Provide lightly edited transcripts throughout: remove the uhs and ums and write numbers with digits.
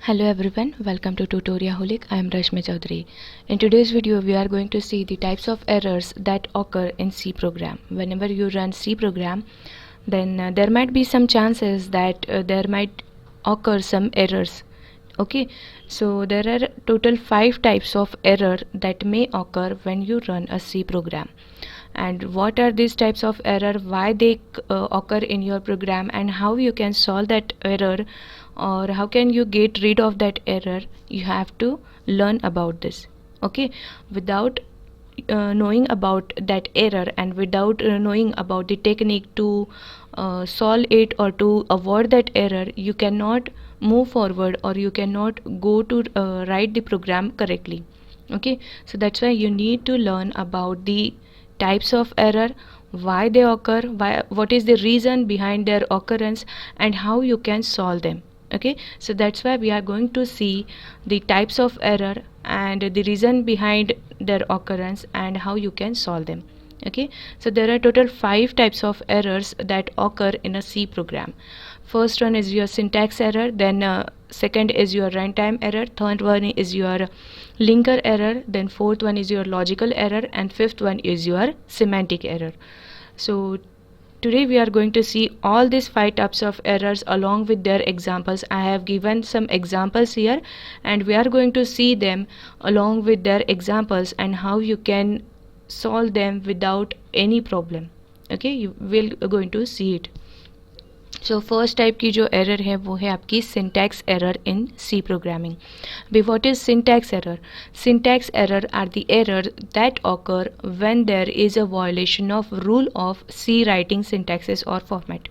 Hello everyone, welcome to Tutoriaholic. I am Rashmi Chaudhary. In today's video, we are going to see the types of errors that occur in C program. Whenever you run C program, then there might be some chances that there might occur some errors. Okay, so there are total 5 types of error that may occur when you run a C program. And what are these types of error, why they occur in your program, and how you can solve that error, or how can you get rid of that error. You have to learn about this. Okay, without knowing about that error and without knowing about the technique to solve it or to avoid that error, you cannot move forward or you cannot go to write the program correctly. Okay, so that's why you need to learn about the types of error, why they occur, what is the reason behind their occurrence, and how you can solve them. Okay, so that's why we are going to see the types of error and the reason behind their occurrence and how you can solve them. Okay, so there are total 5 types of errors that occur in a C program. First one is your syntax error, then second is your runtime error, third one is your linker error, then fourth one is your logical error, and fifth one is your semantic error. So today we are going to see all these 5 types of errors along with their examples. I have given some examples here and we are going to see them along with their examples and how you can solve them without any problem. Okay, you will going to see it. So first type की जो error है वो है आपकी syntax error in C programming. Be what is syntax error? Syntax error are the error that occur when there is a violation of rule of C writing syntaxes और format.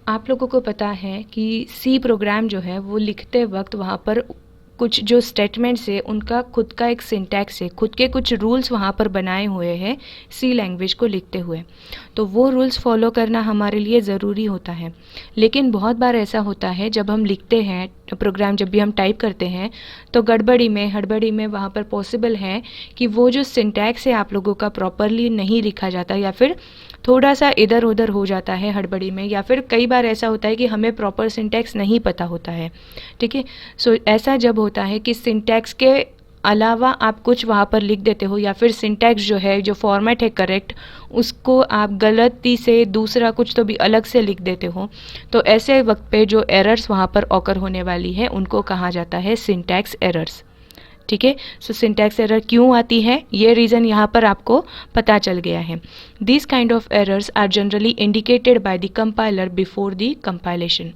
आप लोगों को पता है कि सी प्रोग्राम जो है वो लिखते वक्त वहाँ पर कुछ जो स्टेटमेंट्स है उनका खुद का एक सिंटैक्स है, खुद के कुछ रूल्स वहाँ पर बनाए हुए हैं सी लैंग्वेज को लिखते हुए. तो वो रूल्स फॉलो करना हमारे लिए ज़रूरी होता है. लेकिन बहुत बार ऐसा होता है जब हम लिखते हैं प्रोग्राम, जब भी हम टाइप करते हैं तो गड़बड़ी में हड़बड़ी में वहाँ पर पॉसिबल है कि वो जो सिंटैक्स है आप लोगों का प्रॉपरली नहीं लिखा जाता, या फिर थोड़ा सा इधर उधर हो जाता है हड़बड़ी में, या फिर कई बार ऐसा होता है कि हमें प्रॉपर सिंटैक्स नहीं पता होता है. ठीक है, सो ऐसा जब होता है कि सिंटैक्स के अलावा आप कुछ वहाँ पर लिख देते हो, या फिर सिंटैक्स जो है, जो फॉर्मेट है करेक्ट, उसको आप गलती से दूसरा कुछ तो भी अलग से लिख देते हो, तो ऐसे वक्त पे जो एरर्स वहाँ पर ऑकर होने वाली है उनको कहा जाता है सिंटैक्स एरर्स. ठीक है, सो सिंटैक्स एरर क्यों आती है ये रीज़न यहाँ पर आपको पता चल गया है. This kind of errors are generally indicated by the compiler before the compilation.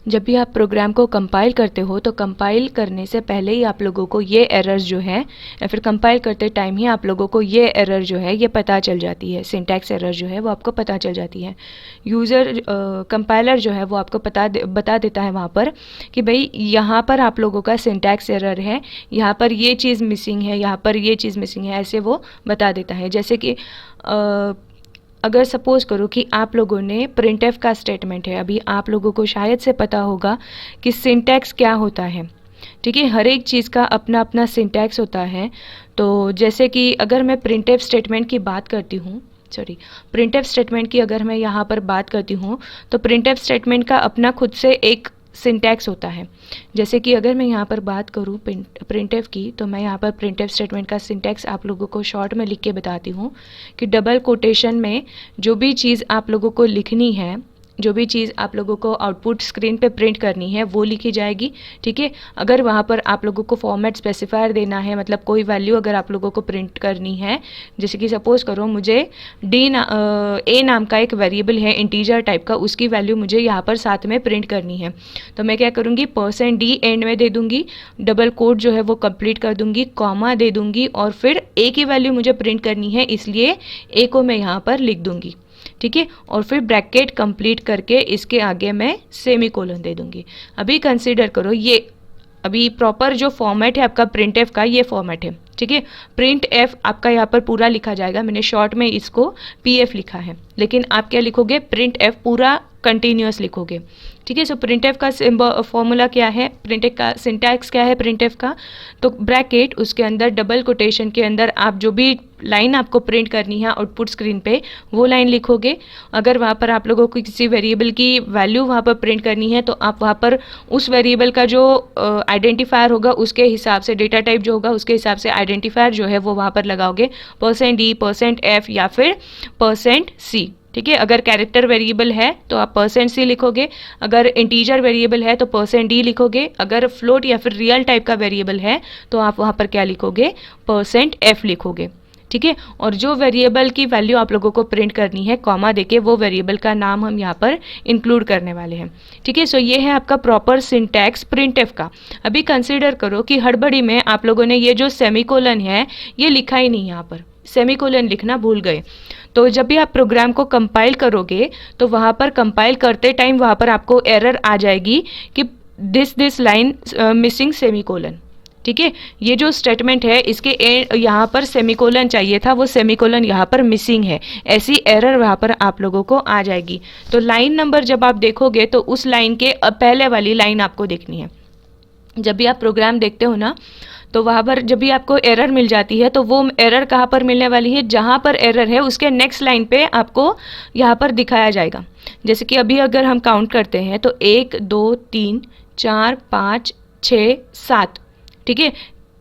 जब भी आप प्रोग्राम को कंपाइल करते हो तो कंपाइल करने से पहले ही आप लोगों को ये एरर्स जो है, या फिर कंपाइल करते टाइम ही आप लोगों को ये एरर जो है ये पता चल जाती है. सिंटैक्स एरर जो है वो आपको पता चल जाती है. यूज़र कंपाइलर जो है वो आपको बता देता है वहाँ पर कि भाई यहाँ पर आप लोगों का सिंटैक्स एरर है, यहाँ पर ये चीज़ मिसिंग है, यहाँ पर ये चीज़ मिसिंग है, ऐसे वो बता देता है. जैसे कि अगर सपोज़ करो कि आप लोगों ने प्रिंटफ का स्टेटमेंट है, अभी आप लोगों को शायद से पता होगा कि सिंटैक्स क्या होता है. ठीक है, हर एक चीज़ का अपना अपना सिंटैक्स होता है. तो जैसे कि अगर मैं प्रिंटफ स्टेटमेंट की बात करती हूँ, प्रिंटफ स्टेटमेंट की अगर मैं यहाँ पर बात करती हूँ तो प्रिंटफ स्टेटमेंट का अपना खुद से एक सिंटैक्स होता है. जैसे कि अगर मैं यहाँ पर बात करूँ प्रिंटफ की, तो मैं यहाँ पर प्रिंटफ स्टेटमेंट का सिंटैक्स आप लोगों को शॉर्ट में लिख के बताती हूँ कि डबल कोटेशन में जो भी चीज़ आप लोगों को लिखनी है, जो भी चीज़ आप लोगों को आउटपुट स्क्रीन पे प्रिंट करनी है वो लिखी जाएगी. ठीक है, अगर वहाँ पर आप लोगों को फॉर्मेट स्पेसिफायर देना है, मतलब कोई वैल्यू अगर आप लोगों को प्रिंट करनी है, जैसे कि सपोज़ करो मुझे ए नाम का एक वेरिएबल है इंटीजर टाइप का, उसकी वैल्यू मुझे यहाँ पर साथ में प्रिंट करनी है, तो मैं क्या करूँगी, %d एंड में दे दूँगी, डबल कोट जो है वो कंप्लीट कर दूँगी, कॉमा दे दूँगी, और फिर ए की वैल्यू मुझे प्रिंट करनी है इसलिए ए को मैं यहाँ पर लिख दूँगी. ठीक है, और फिर ब्रैकेट कंप्लीट करके इसके आगे मैं सेमीकोलन दे दूंगी. अभी कंसीडर करो ये अभी प्रॉपर जो फॉर्मेट है आपका प्रिंटफ का, ये फॉर्मेट है. ठीक है। प्रिंट एफ आपका यहाँ पर पूरा लिखा जाएगा, मैंने शॉर्ट में इसको PF लिखा है, लेकिन आप क्या लिखोगे, प्रिंट एफ पूरा कंटिन्यूअस लिखोगे। ठीक है। सो प्रिंट एफ का फॉर्मूला क्या है, प्रिंट एफ का सिंटैक्स क्या है प्रिंट एफ का, तो ब्रैकेट उसके अंदर डबल कोटेशन के अंदर आप जो भी लाइन आपको प्रिंट करनी है आउटपुट स्क्रीन पे वो लाइन लिखोगे। अगर वहाँ पर आप लोगों को किसी वेरिएबल की वैल्यू वहाँ पर प्रिंट करनी है तो आप वहाँ पर उस वेरिएबल का जो आइडेंटिफायर होगा उसके हिसाब से, डेटा टाइप जो होगा उसके हिसाब से आइडेंटिफायर जो है वो वहाँ पर लगाओगे, %d, %f या फिर %c। ठीक है। अगर कैरेक्टर वेरिएबल है तो आप %c लिखोगे, अगर इंटीजर वेरिएबल है तो %d लिखोगे, अगर फ्लोट या फिर रियल टाइप का वेरिएबल है तो आप वहाँ पर क्या लिखोगे, %f लिखोगे। ठीक है। और जो वेरिएबल की वैल्यू आप लोगों को प्रिंट करनी है कॉमा देके, वो वेरिएबल का नाम हम यहाँ पर इंक्लूड करने वाले हैं। ठीक है। सो ये है आपका प्रॉपर सिंटैक्स प्रिंटएफ का। अभी कंसीडर करो कि हड़बड़ी में आप लोगों ने ये जो सेमीकोलन है ये लिखा ही नहीं, यहाँ पर सेमीकोलन लिखना भूल गए। तो जब भी आप प्रोग्राम को कंपाइल करोगे तो वहाँ पर कंपाइल करते टाइम वहाँ पर आपको एरर आ जाएगी कि दिस लाइन मिसिंग सेमीकोलन। ठीक है। ये जो स्टेटमेंट है इसके यहाँ पर सेमीकोलन चाहिए था, वो सेमीकोलन यहाँ पर मिसिंग है, ऐसी एरर वहाँ पर आप लोगों को आ जाएगी। तो लाइन नंबर जब आप देखोगे तो उस लाइन के पहले वाली लाइन आपको देखनी है। जब भी आप प्रोग्राम देखते हो ना तो वहाँ पर जब भी आपको एरर मिल जाती है तो वो एरर कहाँ पर मिलने वाली है, जहाँ पर एरर है उसके नेक्स्ट लाइन पे आपको यहाँ पर दिखाया जाएगा। जैसे कि अभी अगर हम काउंट करते हैं तो 1 2 3 4 5 6 7, ठीक है।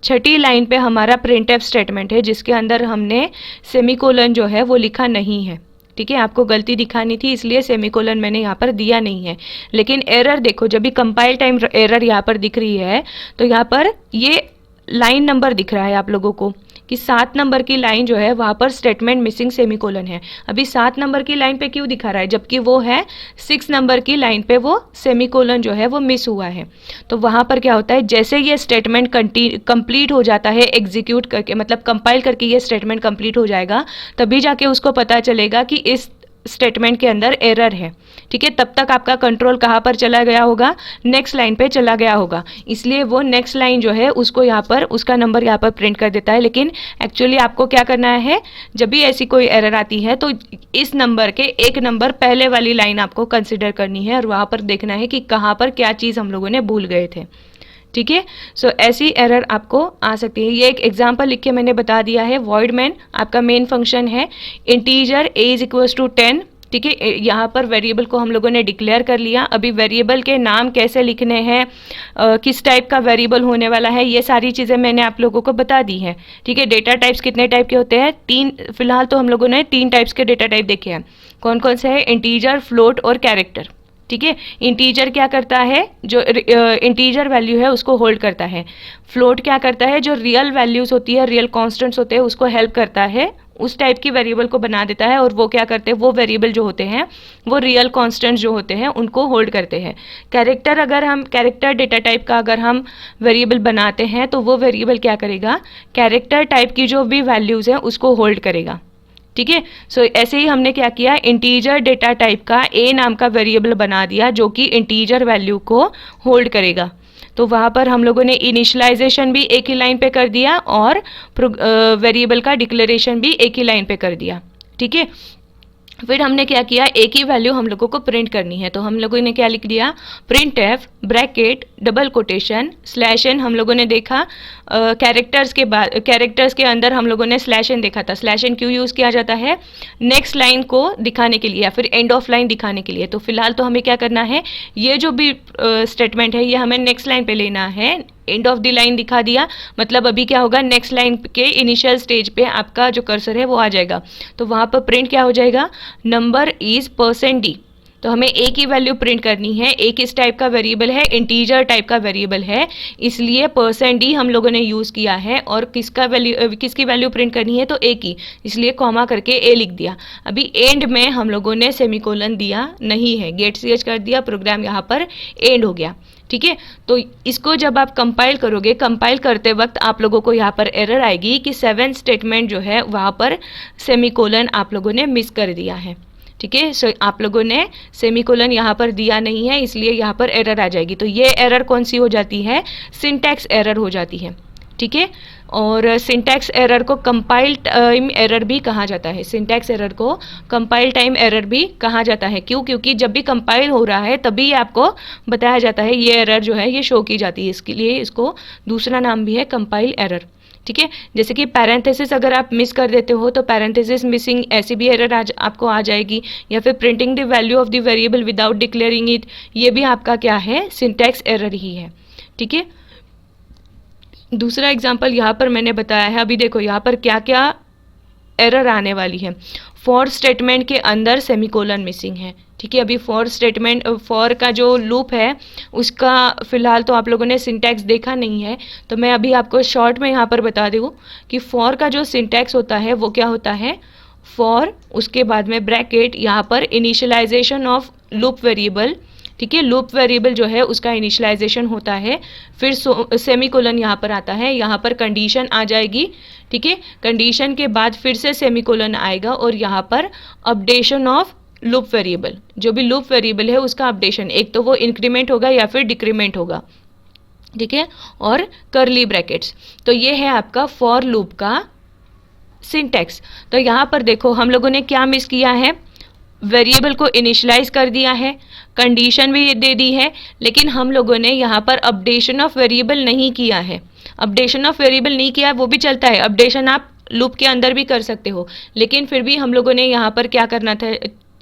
छठी लाइन पे हमारा प्रिंटएफ स्टेटमेंट है जिसके अंदर हमने सेमीकोलन जो है वो लिखा नहीं है। ठीक है। आपको गलती दिखानी थी इसलिए सेमीकोलन मैंने यहाँ पर दिया नहीं है। लेकिन एरर देखो, जब भी कंपाइल टाइम एरर यहाँ पर दिख रही है तो यहाँ पर ये लाइन नंबर दिख रहा है आप लोगों को कि 7 नंबर की लाइन जो है वहाँ पर स्टेटमेंट मिसिंग सेमीकोलन है। अभी 7 नंबर की लाइन पे क्यों दिखा रहा है, जबकि वो है 6 नंबर की लाइन पे वो सेमीकोलन जो है वो मिस हुआ है। तो वहाँ पर क्या होता है, जैसे ये स्टेटमेंट कंप्लीट हो जाता है एग्जीक्यूट करके, मतलब कंपाइल करके ये स्टेटमेंट कंप्लीट हो जाएगा, तभी जाके उसको पता चलेगा कि इस स्टेटमेंट के अंदर एरर है। ठीक है। तब तक आपका कंट्रोल कहाँ पर चला गया होगा, नेक्स्ट लाइन पे चला गया होगा, इसलिए वो नेक्स्ट लाइन जो है उसको यहाँ पर उसका नंबर यहाँ पर प्रिंट कर देता है। लेकिन एक्चुअली आपको क्या करना है, जब भी ऐसी कोई एरर आती है तो इस नंबर के एक नंबर पहले वाली लाइन आपको कंसिडर करनी है और वहाँ पर देखना है कि कहाँ पर क्या चीज़ हम लोगों ने भूल गए थे। ठीक है। सो ऐसी एरर आपको आ सकती है। ये एक एग्जांपल लिख के मैंने बता दिया है। वॉइड मैन आपका मेन फंक्शन है, इंटीजर a = 10। ठीक है। यहाँ पर वेरिएबल को हम लोगों ने डिक्लेयर कर लिया। अभी वेरिएबल के नाम कैसे लिखने हैं, किस टाइप का वेरिएबल होने वाला है, ये सारी चीज़ें मैंने आप लोगों को बता दी हैं। ठीक है। डेटा टाइप्स कितने टाइप के होते हैं, 3, फिलहाल तो हम लोगों ने 3 टाइप्स के डेटा टाइप देखे हैं। कौन कौन से हैं, इंटीजर, फ्लोट और कैरेक्टर। ठीक है। इंटीजर क्या करता है, जो इंटीजर वैल्यू है उसको होल्ड करता है। फ्लोट क्या करता है, जो रियल वैल्यूज होती है, रियल कॉन्स्टेंट्स होते हैं उसको हेल्प करता है, उस टाइप की वेरिएबल को बना देता है। और वो क्या करते हैं, वो वेरिएबल जो होते हैं वो रियल कॉन्स्टेंट्स जो होते हैं उनको होल्ड करते हैं। कैरेक्टर, अगर हम कैरेक्टर डेटा टाइप का अगर हम वेरिएबल बनाते हैं तो वो वेरिएबल क्या करेगा, कैरेक्टर टाइप की जो भी वैल्यूज़ हैं उसको होल्ड करेगा। ठीक है। सो ऐसे ही हमने क्या किया, इंटीजर डेटा टाइप का a नाम का वेरिएबल बना दिया जो कि इंटीजर वैल्यू को होल्ड करेगा। तो वहाँ पर हम लोगों ने इनिशियलाइजेशन भी एक ही लाइन पे कर दिया और वेरिएबल का डिक्लेरेशन भी एक ही लाइन पे कर दिया। ठीक है। फिर हमने क्या किया, एक ही वैल्यू हम लोगों को प्रिंट करनी है, तो हम लोगों ने क्या लिख दिया, printf bracket double quotation /n। हम लोगों ने देखा कैरेक्टर्स के बाद, कैरेक्टर्स के अंदर हम लोगों ने /n देखा था। /n क्यों यूज़ किया जाता है, नेक्स्ट लाइन को दिखाने के लिए या फिर एंड ऑफ लाइन दिखाने के लिए। तो फिलहाल तो हमें क्या करना है, ये जो भी स्टेटमेंट है ये हमें नेक्स्ट लाइन पे लेना है। एंड ऑफ द लाइन दिखा दिया, मतलब अभी क्या होगा, नेक्स्ट लाइन के इनिशियल स्टेज पे आपका जो कर्सर है वो आ जाएगा। तो वहाँ पर प्रिंट क्या हो जाएगा, नंबर इज %d। तो हमें एक ही वैल्यू प्रिंट करनी है। एक इस टाइप का वेरिएबल है, इंटीजर टाइप का वेरिएबल है, इसलिए %d हम लोगों ने यूज़ किया है। और किसकी वैल्यू प्रिंट करनी है, तो a की, इसलिए कॉमा करके a लिख दिया। अभी एंड में हम लोगों ने सेमीकोलन दिया नहीं है, गेट ch कर दिया, प्रोग्राम यहाँ पर एंड हो गया। ठीक है। तो इसको जब आप कंपाइल करोगे, कंपाइल करते वक्त आप लोगों को यहाँ पर एरर आएगी कि 7 स्टेटमेंट जो है वहाँ पर सेमीकोलन आप लोगों ने मिस कर दिया है। ठीक है। सो आप लोगों ने सेमीकोलन यहाँ पर दिया नहीं है, इसलिए यहाँ पर एरर आ जाएगी। तो ये एरर कौन सी हो जाती है, सिंटैक्स एरर हो जाती है। ठीक है। और सिंटैक्स एरर को कंपाइल टाइम एरर भी कहा जाता है। सिंटैक्स एरर को कंपाइल टाइम एरर भी कहा जाता है। क्यों? क्योंकि जब भी कंपाइल हो रहा है तभी आपको बताया जाता है, ये एरर जो है ये शो की जाती है। इसके लिए इसको दूसरा नाम भी है कंपाइल एरर। ठीक है, जैसे कि पैरेंथेसिस अगर आप मिस कर देते हो तो पैरेंथेसिस मिसिंग ऐसी भी एरर आपको आ जाएगी, या फिर printing the value of the variable without declaring it, ये भी आपका क्या है, सिंटैक्स एरर ही है। ठीक है, दूसरा एग्जांपल यहाँ पर मैंने बताया है। अभी देखो यहाँ पर क्या क्या एरर आने वाली है। फॉर स्टेटमेंट के अंदर सेमीकोलन मिसिंग है। ठीक है, अभी फॉर स्टेटमेंट, फॉर का जो लूप है उसका फिलहाल तो आप लोगों ने सिंटैक्स देखा नहीं है, तो मैं अभी आपको शॉर्ट में यहाँ पर बता दूँ कि फॉर का जो सिंटैक्स होता है वो क्या होता है, फॉर उसके बाद में ब्रैकेट, यहाँ पर इनिशियलाइजेशन ऑफ लूप वेरिएबल। ठीक है, लूप वेरिएबल जो है उसका इनिशियलाइजेशन होता है, फिर सेमीकोलन यहाँ पर आता है, यहाँ पर कंडीशन आ जाएगी। ठीक है, कंडीशन के बाद फिर से सेमीकोलन आएगा और यहाँ पर अपडेशन ऑफ लूप वेरिएबल, जो भी लूप वेरिएबल है उसका अपडेशन, एक तो वो इंक्रीमेंट होगा या फिर डिक्रीमेंट होगा। ठीक है, और करली ब्रैकेट्स। तो ये है आपका फॉर लूप का सिंटैक्स। तो यहाँ पर देखो हम लोगों ने क्या मिस किया है, वेरिएबल को इनिशियलाइज कर दिया है, कंडीशन भी दे दी है, लेकिन हम लोगों ने यहाँ पर अपडेशन ऑफ वेरिएबल नहीं किया है। अपडेशन ऑफ वेरिएबल नहीं किया, वो भी चलता है, अपडेशन आप लूप के अंदर भी कर सकते हो, लेकिन फिर भी हम लोगों ने यहाँ पर क्या करना था,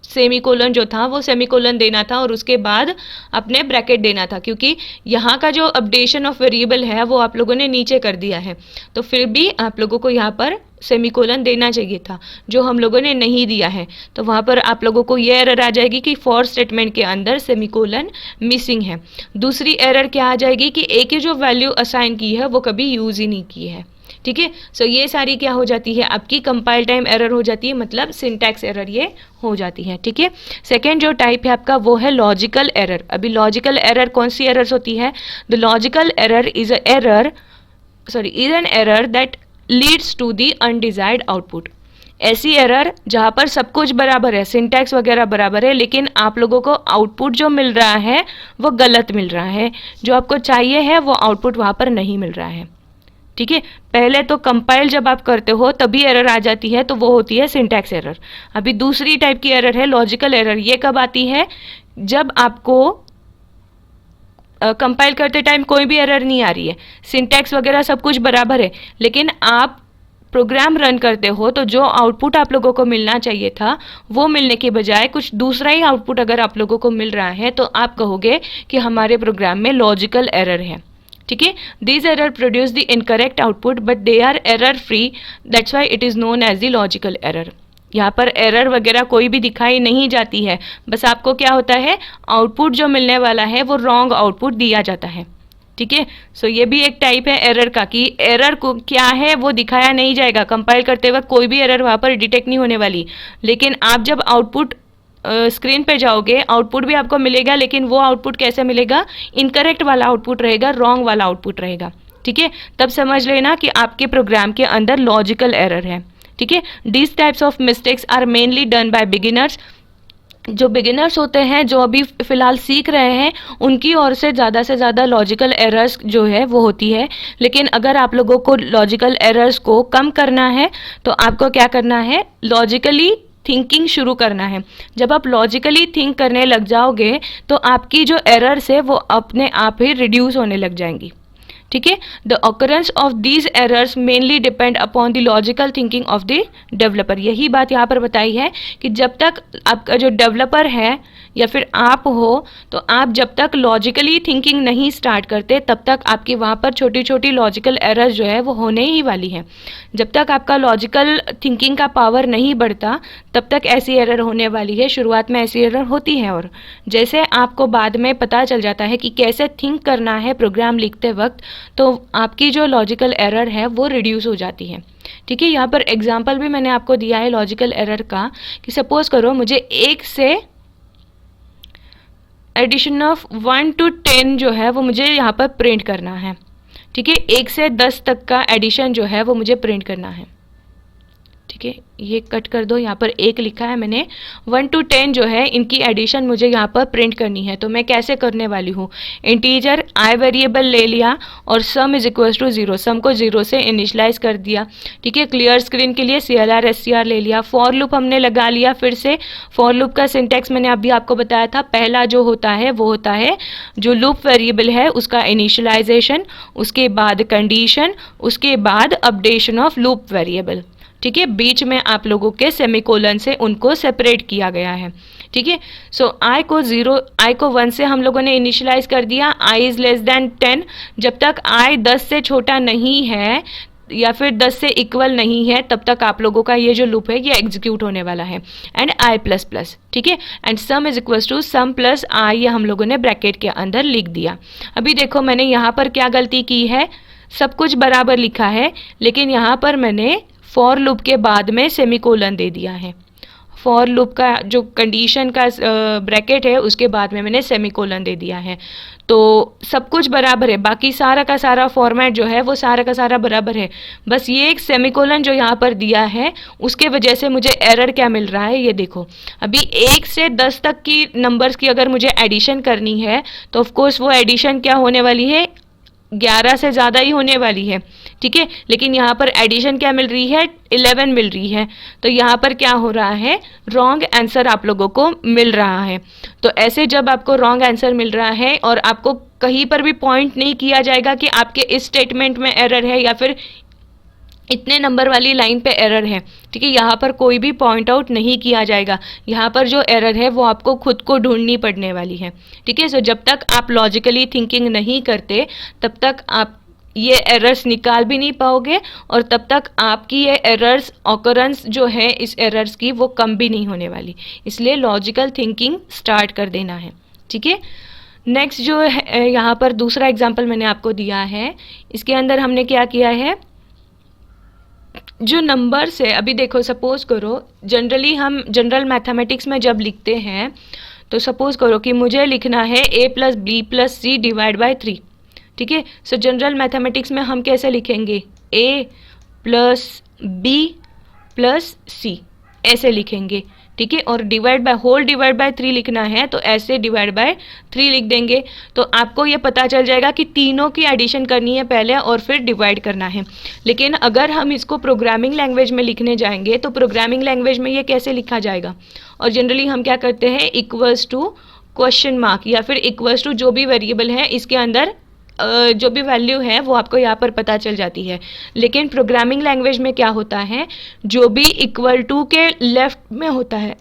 सेमीकोलन जो था वो सेमीकोलन देना था और उसके बाद अपने ब्रैकेट देना था, क्योंकि यहाँ का जो अपडेशन ऑफ वेरिएबल है वो आप लोगों ने नीचे कर दिया है, तो फिर भी आप लोगों को यहाँ पर सेमीकोलन देना चाहिए था, जो हम लोगों ने नहीं दिया है। तो वहाँ पर आप लोगों को ये एरर आ जाएगी कि फॉर स्टेटमेंट के अंदर सेमीकोलन मिसिंग है। दूसरी एरर क्या आ जाएगी कि एक ही जो वैल्यू असाइन की है वो कभी यूज़ ही नहीं की है। ठीक है, सो ये सारी क्या हो जाती है, आपकी कंपाइल टाइम एरर हो जाती है, मतलब सिंटैक्स एरर ये हो जाती है। ठीक है, सेकेंड जो टाइप है आपका वो है लॉजिकल एरर। अभी लॉजिकल एरर कौन सी एरर्स होती है, the logical error is an error that leads to the undesired output. ऐसी एरर जहाँ पर सब कुछ बराबर है, सिंटैक्स वगैरह बराबर है, लेकिन आप लोगों को आउटपुट जो मिल रहा है वो गलत मिल रहा है, जो आपको चाहिए है वो आउटपुट वहाँ पर नहीं मिल रहा है। ठीक है, पहले तो कंपाइल जब आप करते हो तभी एरर आ जाती है, तो वो होती है सिंटैक्स एरर। अभी दूसरी टाइप की एरर है लॉजिकल एरर। ये कब आती है, जब आपको कंपाइल करते टाइम कोई भी एरर नहीं आ रही है, सिंटैक्स वगैरह सब कुछ बराबर है, लेकिन आप प्रोग्राम रन करते हो तो जो आउटपुट आप लोगों को मिलना चाहिए था वो मिलने के बजाय कुछ दूसरा ही आउटपुट अगर आप लोगों को मिल रहा है, तो आप कहोगे कि हमारे प्रोग्राम में लॉजिकल एरर है। ठीक है, this error produce the incorrect output but they are error free, that's why it is known as the logical error. यहाँ पर एरर वगैरह कोई भी दिखाई नहीं जाती है, बस आपको क्या होता है, आउटपुट जो मिलने वाला है वो रॉन्ग आउटपुट दिया जाता है। ठीक है, सो ये भी एक टाइप है एरर का, कि एरर को क्या है वो दिखाया नहीं जाएगा, कंपाइल करते वक्त कोई भी एरर वहाँ पर डिटेक्ट नहीं होने वाली, लेकिन आप जब आउटपुट स्क्रीन पे जाओगे आउटपुट भी आपको मिलेगा, लेकिन वो आउटपुट कैसे मिलेगा, इनकरेक्ट वाला आउटपुट रहेगा, रॉन्ग वाला आउटपुट रहेगा। ठीक है, तब समझ लेना कि आपके प्रोग्राम के अंदर लॉजिकल एरर है। ठीक है, this types of mistakes are mainly done by beginners. जो बिगिनर्स होते हैं, जो अभी फ़िलहाल सीख रहे हैं, उनकी ओर से ज़्यादा लॉजिकल एरर्स जो है वो होती है। लेकिन अगर आप लोगों को लॉजिकल एरर्स को कम करना है तो आपको क्या करना है, लॉजिकली थिंकिंग शुरू करना है। जब आप लॉजिकली थिंक करने लग जाओगे तो आपकी जो एरर्स है वो अपने आप ही रिड्यूस होने लग जाएंगी। ठीक है, the occurrence of these errors mainly depend upon the logical thinking of the developer. यही बात यहाँ पर बताई है कि जब तक आपका जो डेवलपर है या फिर आप हो, तो आप जब तक लॉजिकली थिंकिंग नहीं स्टार्ट करते तब तक आपकी वहाँ पर छोटी छोटी लॉजिकल एरर्स जो है वो होने ही वाली हैं। जब तक आपका लॉजिकल थिंकिंग का पावर नहीं बढ़ता तब तक ऐसी एरर होने वाली है। शुरुआत में ऐसी एरर होती है, और जैसे आपको बाद में पता चल जाता है कि कैसे थिंक करना है प्रोग्राम लिखते वक्त, तो आपकी जो लॉजिकल एरर है वो रिड्यूस हो जाती है। ठीक है, यहाँ पर एग्जाम्पल भी मैंने आपको दिया है लॉजिकल एरर का, कि सपोज करो मुझे 1 से एडिशन ऑफ 1 to 10 जो है वो मुझे यहाँ पर प्रिंट करना है। ठीक है, 1 से 10 तक का एडिशन जो है वो मुझे प्रिंट करना है। ठीक है, ये कट कर दो, यहाँ पर 1 लिखा है मैंने। 1 to 10 जो है इनकी एडिशन मुझे यहाँ पर प्रिंट करनी है, तो मैं कैसे करने वाली हूँ, इंटीजर आई वेरिएबल ले लिया और सम इज इक्वल टू 0, सम को 0 से इनिशलाइज कर दिया। ठीक है, क्लियर स्क्रीन के लिए CLR SCR ले लिया। फॉर लूप हमने लगा लिया। फिर से फॉर लूप का सिंटेक्स मैंने अभी आपको बताया था, पहला जो होता है वो होता है जो लूप वेरिएबल है उसका इनिशियलाइजेशन, उसके बाद कंडीशन, उसके बाद अपडेशन ऑफ लूप वेरिएबल। ठीक है, बीच में आप लोगों के सेमीकोलन से उनको सेपरेट किया गया है। ठीक है, सो आई को 1 से हम लोगों ने इनिशियलाइज कर दिया। i इज लेस देन 10, जब तक i 10 से छोटा नहीं है या फिर 10 से इक्वल नहीं है तब तक आप लोगों का ये जो लूप है ये एग्जीक्यूट होने वाला है। एंड i प्लस प्लस, ठीक है, and sum is equal to sum plus i, ये हम लोगों ने ब्रैकेट के अंदर लिख दिया। अभी देखो मैंने यहाँ पर क्या गलती की है, सब कुछ बराबर लिखा है लेकिन यहाँ पर मैंने फॉर लूप के बाद में सेमीकोलन दे दिया है। फॉर लूप का जो कंडीशन का ब्रैकेट है उसके बाद में मैंने सेमीकोलन दे दिया है। तो सब कुछ बराबर है, बाकी सारा का सारा फॉर्मेट जो है वो सारा का सारा बराबर है, बस ये एक सेमीकोलन जो यहाँ पर दिया है उसके वजह से मुझे एरर क्या मिल रहा है ये देखो। अभी 1 से 10 तक की नंबर्स की अगर मुझे एडिशन करनी है तो ऑफकोर्स वो एडिशन क्या होने वाली है, 11 से ज़्यादा ही होने वाली है। ठीक है, लेकिन यहाँ पर एडिशन क्या मिल रही है, 11 मिल रही है। तो यहाँ पर क्या हो रहा है, रॉन्ग आंसर आप लोगों को मिल रहा है। तो ऐसे जब आपको रॉन्ग आंसर मिल रहा है और आपको कहीं पर भी पॉइंट नहीं किया जाएगा कि आपके इस स्टेटमेंट में एरर है या फिर इतने नंबर वाली लाइन पे एरर है, ठीक है, यहाँ पर कोई भी पॉइंट आउट नहीं किया जाएगा। यहाँ पर जो एरर है वो आपको खुद को ढूंढनी पड़ने वाली है। ठीक है, सो जब तक आप लॉजिकली थिंकिंग नहीं करते तब तक आप ये एरर्स निकाल भी नहीं पाओगे और तब तक आपकी ये एरर्स ऑकरेंस जो है इस एरर्स की वो कम भी नहीं होने वाली। इसलिए लॉजिकल थिंकिंग स्टार्ट कर देना है। ठीक है, नेक्स्ट जो है यहाँ पर दूसरा एग्जाम्पल मैंने आपको दिया है, इसके अंदर हमने क्या किया है, जो नंबर्स है, अभी देखो सपोज करो जनरली हम जनरल मैथमेटिक्स में जब लिखते हैं तो सपोज करो कि मुझे लिखना है a plus B plus C divide by 3। ठीक है, सो जनरल मैथमेटिक्स में हम कैसे लिखेंगे, a plus B plus C ऐसे लिखेंगे। ठीक है, और divide by whole divide by 3 लिखना है तो ऐसे डिवाइड बाय 3 लिख देंगे। तो आपको ये पता चल जाएगा कि तीनों की एडिशन करनी है पहले और फिर डिवाइड करना है। लेकिन अगर हम इसको प्रोग्रामिंग लैंग्वेज में लिखने जाएंगे तो प्रोग्रामिंग लैंग्वेज में ये कैसे लिखा जाएगा, और जनरली हम क्या करते हैं, इक्वल्स टू क्वेश्चन मार्क या फिर इक्वल्स टू जो भी वेरिएबल है इसके अंदर जो भी वैल्यू है वो आपको यहाँ पर पता चल जाती है। लेकिन प्रोग्रामिंग लैंग्वेज में क्या होता है, जो भी इक्वल टू के लेफ्ट में होता है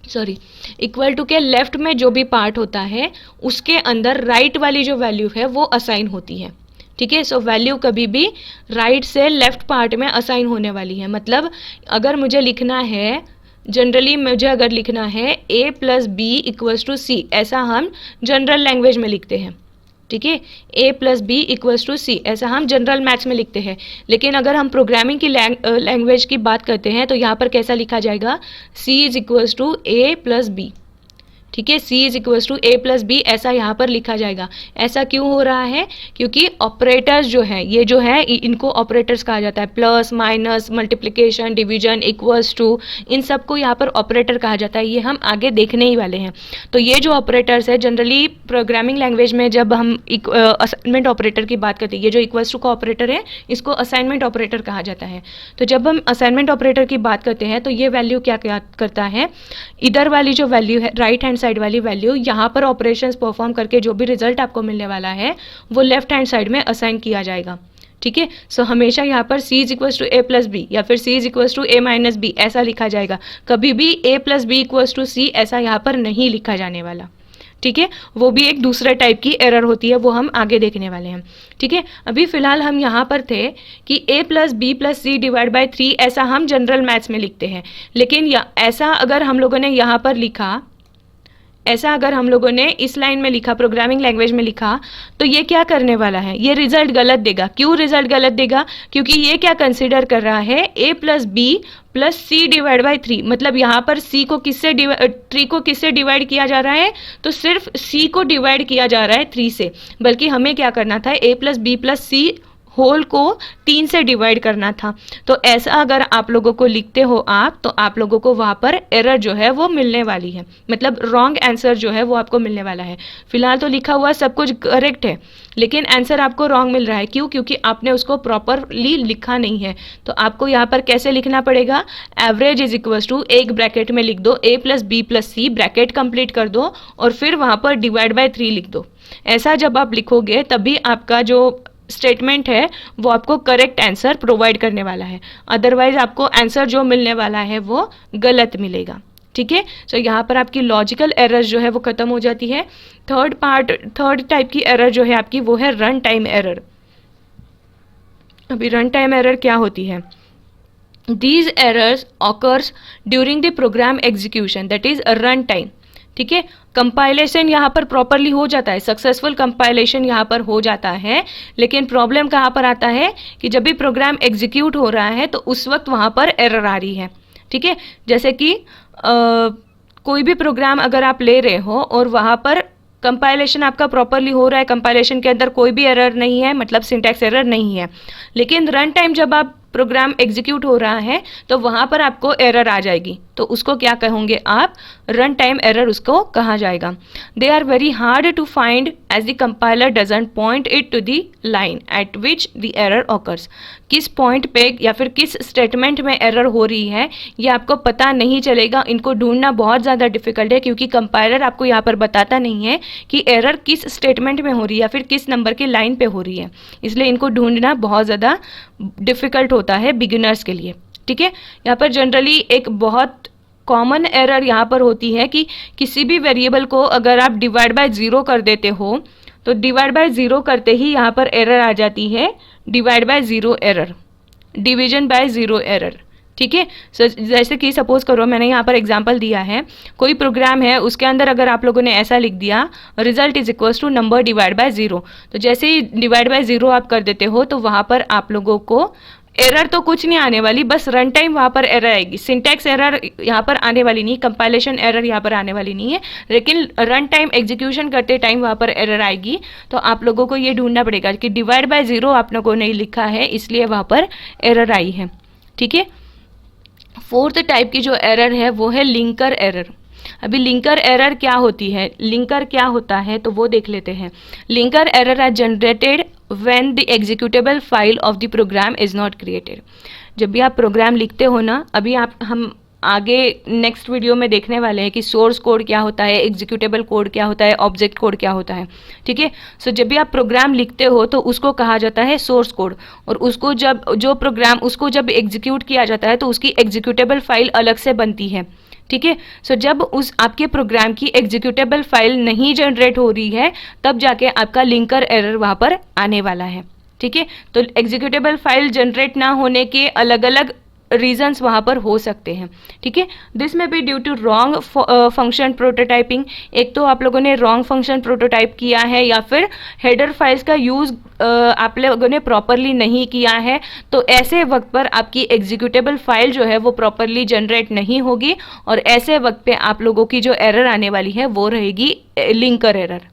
सॉरी इक्वल टू के लेफ्ट में जो भी पार्ट होता है उसके अंदर राइट वाली जो वैल्यू है वो असाइन होती है। ठीक है, सो वैल्यू कभी भी राइट से लेफ्ट पार्ट में असाइन होने वाली है। मतलब अगर मुझे लिखना है, जनरली मुझे अगर लिखना है a plus B equals to C, ऐसा हम जनरल लैंग्वेज में लिखते हैं। ठीक है, a plus B equals to C ऐसा हम जनरल मैथ्स में लिखते हैं। लेकिन अगर हम प्रोग्रामिंग की लैंग्वेज की बात करते हैं तो यहाँ पर कैसा लिखा जाएगा, c is equals to a plus B. ठीक है, c is equals to a plus B ऐसा यहाँ पर लिखा जाएगा। ऐसा क्यों हो रहा है, क्योंकि ऑपरेटर्स जो है ये जो है इनको ऑपरेटर्स कहा जाता है। Plus minus multiplication division equals to, इन सबको यहाँ पर ऑपरेटर कहा जाता है। ये हम आगे देखने ही वाले हैं। तो ये जो ऑपरेटर्स है जनरली प्रोग्रामिंग लैंग्वेज में जब हम असाइनमेंट ऑपरेटर की बात करते हैं, ये जो इक्वल्स टू का ऑपरेटर है इसको असाइनमेंट ऑपरेटर कहा जाता है। तो जब हम असाइनमेंट ऑपरेटर की बात करते हैं तो ये वैल्यू क्या करता है, इधर वाली जो वैल्यू है राइट हैंड साइड वाली वैल्यू, यहाँ पर ऑपरेशंस परफॉर्म करके जो भी रिजल्ट आपको मिलने वाला है वो लेफ्ट हैंड साइड में असाइन किया जाएगा। ठीक है, सो हमेशा यहाँ पर c is equals to a plus B या फिर c is equals to a minus B ऐसा लिखा जाएगा। कभी भी a plus B equals to c ऐसा यहाँ पर नहीं लिखा जाने वाला। ठीक है, वो भी एक दूसरे टाइप की एरर होती है, वो हम आगे देखने वाले हैं। ठीक है, अभी फिलहाल हम यहाँ पर थे कि a plus B plus C divide by 3 ऐसा हम जनरल मैथ्स में लिखते हैं। लेकिन ऐसा अगर हम लोगों ने यहाँ पर लिखा, ऐसा अगर हम लोगों ने इस लाइन में लिखा, प्रोग्रामिंग लैंग्वेज में लिखा, तो ये क्या करने वाला है, ये रिजल्ट गलत देगा। क्यों रिजल्ट गलत देगा, क्योंकि ये क्या कंसीडर कर रहा है, a plus B plus C divide by 3। मतलब यहाँ पर c को किससे 3 को किससे डिवाइड किया जा रहा है, तो सिर्फ c को डिवाइड किया जा रहा है 3 से। बल्कि हमें क्या करना था, a plus B plus C whole को 3 से डिवाइड करना था। तो ऐसा अगर आप लोगों को लिखते हो आप, तो आप लोगों को वहाँ पर एरर जो है वो मिलने वाली है, मतलब रॉन्ग आंसर जो है वो आपको मिलने वाला है। फिलहाल तो लिखा हुआ सब कुछ करेक्ट है, लेकिन आंसर आपको रॉन्ग मिल रहा है। क्यों? क्योंकि आपने उसको प्रॉपरली लिखा नहीं है। तो आपको यहाँ पर कैसे लिखना पड़ेगा? एवरेज इज इक्वल टू, एक ब्रैकेट में लिख दो a plus B plus C, bracket complete कर दो और फिर वहाँ पर डिवाइड बाय 3 लिख दो। ऐसा जब आप लिखोगे तभी आपका जो स्टेटमेंट है वो आपको करेक्ट आंसर प्रोवाइड करने वाला है, अदरवाइज आपको आंसर जो मिलने वाला है वो गलत मिलेगा। ठीक है, तो यहाँ पर आपकी लॉजिकल एरर जो है वो खत्म हो जाती है। थर्ड टाइप की एरर जो है आपकी वो है रन टाइम एरर। अभी रन टाइम एरर क्या होती है? These errors occurs during the program execution, that is run time. ठीक है, कंपाइलेशन यहाँ पर प्रॉपरली हो जाता है, सक्सेसफुल कंपाइलेशन यहाँ पर हो जाता है, लेकिन प्रॉब्लम कहाँ पर आता है कि जब भी प्रोग्राम एग्जीक्यूट हो रहा है तो उस वक्त वहाँ पर एरर आ रही है। ठीक है, जैसे कि कोई भी प्रोग्राम अगर आप ले रहे हो और वहाँ पर कंपाइलेशन आपका प्रॉपरली हो रहा है, कंपाइलेशन के अंदर कोई भी एरर नहीं है, मतलब सिंटैक्स एरर नहीं है, लेकिन रन टाइम जब आप प्रोग्राम एग्जीक्यूट हो रहा है तो वहाँ पर आपको एरर आ जाएगी, तो उसको क्या कहोगे आप? रन टाइम एरर उसको कहा जाएगा। They are very hard to find as the compiler doesn't point it to the line at which the error occurs. किस पॉइंट पे या फिर किस स्टेटमेंट में एरर हो रही है ये आपको पता नहीं चलेगा। इनको ढूंढना बहुत ज़्यादा डिफिकल्ट है, क्योंकि कंपाइलर आपको यहाँ पर बताता नहीं है कि एरर किस स्टेटमेंट में हो रही है या फिर किस नंबर की लाइन पे हो रही है, इसलिए इनको ढूंढना बहुत ज़्यादा डिफिकल्ट होता है बिगिनर्स के लिए। ठीक है, यहाँ पर जनरली एक बहुत कॉमन एरर यहाँ पर होती है कि किसी भी वेरिएबल को अगर आप डिवाइड बाय 0 कर देते हो तो डिवाइड बाय 0 करते ही यहाँ पर एरर आ जाती है, divide by 0 error, division bye 0 error. ठीक है, जैसे कि सपोज करो मैंने यहाँ पर एग्जांपल दिया है, कोई प्रोग्राम है उसके अंदर अगर आप लोगों ने ऐसा लिख दिया result is equals to number divide by 0, तो जैसे ही डिवाइड बाय 0 आप कर देते हो तो वहाँ पर आप लोगों को एरर तो कुछ नहीं आने वाली, बस रन टाइम वहाँ पर एरर आएगी। सिंटैक्स एरर यहाँ पर आने वाली नहीं, कंपाइलेशन एरर यहाँ पर आने वाली नहीं है, लेकिन रन टाइम एग्जीक्यूशन करते टाइम वहाँ पर एरर आएगी। तो आप लोगों को ये ढूंढना पड़ेगा कि डिवाइड बाय 0 आप लोगों ने लिखा है इसलिए वहाँ पर एरर आई है। ठीक है, फोर्थ टाइप की जो एरर है वो है लिंकर एरर। अभी लिंकर एरर क्या होती है, लिंकर क्या होता है तो वो देख लेते हैं। Linker error are generated when the executable file of the program is not created. जब भी आप प्रोग्राम लिखते हो ना, अभी हम आगे नेक्स्ट वीडियो में देखने वाले हैं कि सोर्स कोड क्या होता है, एग्जीक्यूटेबल कोड क्या होता है, ऑब्जेक्ट कोड क्या होता है। ठीक है, सो जब भी आप प्रोग्राम लिखते हो तो उसको कहा जाता है सोर्स कोड, और उसको जब एग्जीक्यूट किया जाता है तो उसकी एग्जीक्यूटेबल फाइल अलग से बनती है। ठीक है, सो जब उस आपके प्रोग्राम की एग्जीक्यूटेबल फाइल नहीं जनरेट हो रही है तब जाके आपका लिंकर एरर वहाँ पर आने वाला है। ठीक है, तो एग्जीक्यूटेबल फाइल जनरेट ना होने के अलग अलग रीजंस वहाँ पर हो सकते हैं। ठीक है, this may be due to wrong function prototyping. एक तो आप लोगों ने रॉन्ग फंक्शन प्रोटोटाइप किया है या फिर हेडर फाइल्स का यूज़ आप लोगों ने प्रॉपरली नहीं किया है, तो ऐसे वक्त पर आपकी एग्जीक्यूटेबल फाइल जो है वो प्रॉपरली जनरेट नहीं होगी, और ऐसे वक्त पे आप लोगों की जो एरर आने वाली है वो रहेगी लिंकर एरर।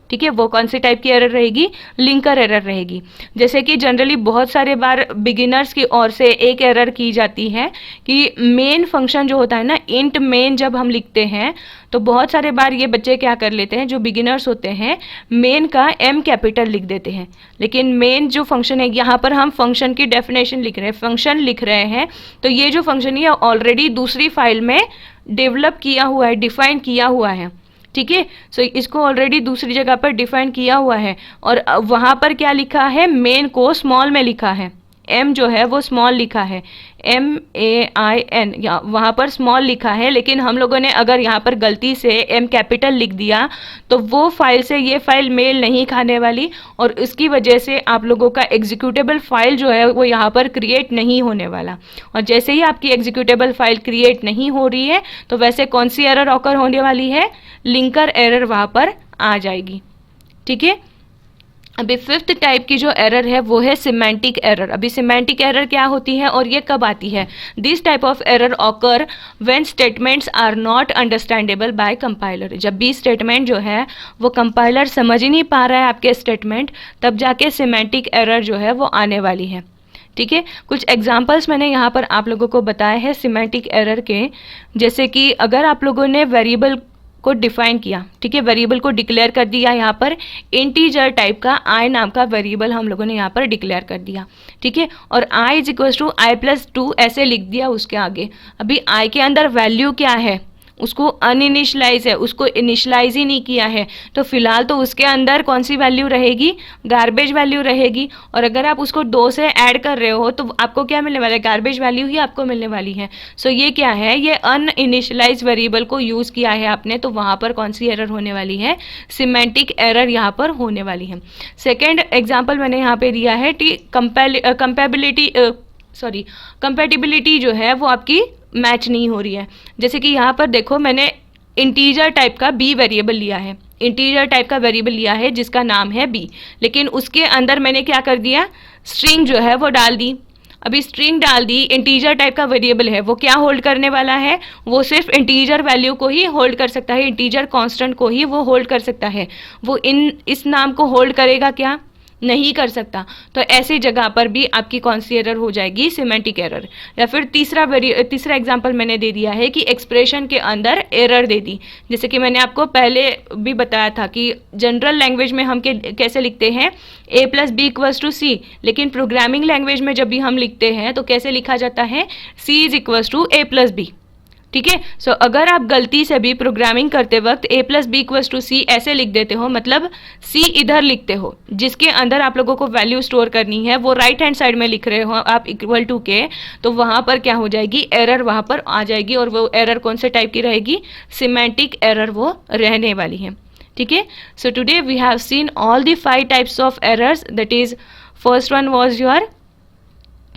ठीक है, वो कौन सी टाइप की एरर रहेगी? लिंकर एरर रहेगी। जैसे कि जनरली बहुत सारे बार बिगिनर्स की ओर से एक एरर की जाती है कि मेन फंक्शन जो होता है ना, इंट मेन जब हम लिखते हैं तो बहुत सारे बार ये बच्चे क्या कर लेते हैं, जो बिगिनर्स होते हैं, मेन का एम कैपिटल लिख देते हैं। लेकिन मेन जो फंक्शन है, यहाँ पर हम फंक्शन की डेफिनेशन लिख रहे हैं, फंक्शन लिख रहे हैं, तो ये जो फंक्शन है ऑलरेडी दूसरी फाइल में डेवलप किया हुआ है, डिफाइन किया हुआ है। ठीक है, सो इसको ऑलरेडी दूसरी जगह पर डिफाइन किया हुआ है, और वहाँ पर क्या लिखा है, मेन को स्मॉल में लिखा है, एम जो है वो स्मॉल लिखा है, MAIN, या वहाँ पर स्मॉल लिखा है, लेकिन हम लोगों ने अगर यहाँ पर गलती से एम कैपिटल लिख दिया तो वो फाइल से ये फाइल मेल नहीं खाने वाली, और इसकी वजह से आप लोगों का एग्जीक्यूटेबल फाइल जो है वो यहाँ पर क्रिएट नहीं होने वाला। और जैसे ही आपकी एग्जीक्यूटेबल फाइल क्रिएट नहीं हो रही है तो वैसे कौन सी एरर ऑकर होने वाली है, लिंकर एरर वहाँ पर आ जाएगी। ठीक है, अभी फिफ्थ टाइप की जो एरर है वो है सिमेंटिक एरर। अभी सिमेंटिक एरर क्या होती है और ये कब आती है? This type of error occur when statements are not understandable by compiler. जब भी स्टेटमेंट जो है वो कंपाइलर समझ ही नहीं पा रहा है आपके स्टेटमेंट, तब जाके सिमेंटिक एरर जो है वो आने वाली है। ठीक है, कुछ एग्जांपल्स मैंने यहाँ पर आप लोगों को बताए हैं सिमेंटिक एरर के, जैसे कि अगर आप लोगों ने वेरिएबल को डिफाइन किया, ठीक है, वेरिएबल को डिक्लेयर कर दिया, यहाँ पर इंटीजर टाइप का आई नाम का वेरिएबल हम लोगों ने यहाँ पर डिक्लेयर कर दिया, ठीक है, और I is equal to I plus 2 ऐसे लिख दिया उसके आगे। अभी आई के अंदर वैल्यू क्या है? उसको अनइनिशलाइज है, उसको इनिशलाइज ही नहीं किया है, तो फिलहाल तो उसके अंदर कौन सी वैल्यू रहेगी? गार्बेज वैल्यू रहेगी। और अगर आप उसको 2 से ऐड कर रहे हो तो आपको क्या मिलने वाला है? गार्बेज वैल्यू ही आपको मिलने वाली है। सो ये क्या है? ये अनइनिशलाइज वेरिएबल को यूज़ किया है आपने, तो वहाँ पर कौन सी एरर होने वाली है? सिमेंटिक एरर यहाँ पर होने वाली है। सेकेंड एग्जाम्पल मैंने यहाँ पे दिया है कि कंपैटिबिलिटी जो है वो आपकी मैच नहीं हो रही है। जैसे कि यहाँ पर देखो, मैंने इंटीजर टाइप का बी वेरिएबल लिया है, इंटीजर टाइप का वेरिएबल लिया है जिसका नाम है बी, लेकिन उसके अंदर मैंने क्या कर दिया? स्ट्रिंग जो है वो डाल दी। अभी स्ट्रिंग डाल दी, इंटीजर टाइप का वेरिएबल है, वो क्या होल्ड करने वाला है? वो सिर्फ इंटीजर वैल्यू को ही होल्ड कर सकता है, इंटीजर कांस्टेंट को ही वो होल्ड कर सकता है। वो इस नाम को होल्ड करेगा क्या? नहीं कर सकता। तो ऐसी जगह पर भी आपकी कौन सी एरर हो जाएगी? Semantic error. या फिर तीसरा एग्जांपल मैंने दे दिया है कि एक्सप्रेशन के अंदर एरर दे दी। जैसे कि मैंने आपको पहले भी बताया था कि जनरल लैंग्वेज में हम कैसे लिखते हैं? a plus B equals to C, लेकिन प्रोग्रामिंग लैंग्वेज में जब भी हम लिखते हैं तो कैसे लिखा जाता है? c is equals to a plus B. ठीक है, सो अगर आप गलती से भी प्रोग्रामिंग करते वक्त a plus B equals to C ऐसे लिख देते हो, मतलब c इधर लिखते हो, जिसके अंदर आप लोगों को वैल्यू स्टोर करनी है वो राइट हैंड साइड में लिख रहे हो आप इक्वल टू के, तो वहां पर क्या हो जाएगी? एरर वहां पर आ जाएगी। और वो एरर कौन से टाइप की रहेगी? सिमेंटिक एरर वो रहने वाली है। ठीक है, so today we have seen all the 5 types of errors. That is first one was your,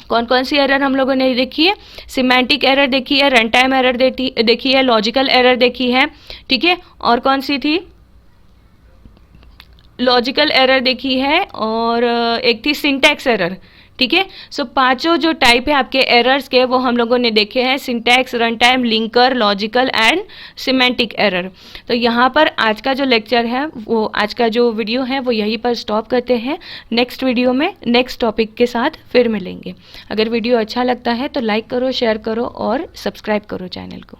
कौन कौन सी एरर हम लोगों ने देखी है? सिमेंटिक एरर देखी है, रन टाइम एरर देखी है, लॉजिकल एरर देखी है, ठीक है, और कौन सी थी? लॉजिकल एरर देखी है, और एक थी सिंटैक्स एरर। ठीक है, सो पांचों जो टाइप है आपके एरर्स के वो हम लोगों ने देखे हैं, syntax, run time, linker, logical and semantic error. तो यहाँ पर आज का जो लेक्चर है, वो आज का जो वीडियो है वो यहीं पर स्टॉप करते हैं। नेक्स्ट वीडियो में नेक्स्ट टॉपिक के साथ फिर मिलेंगे। अगर वीडियो अच्छा लगता है तो लाइक करो, शेयर करो और सब्सक्राइब करो चैनल को।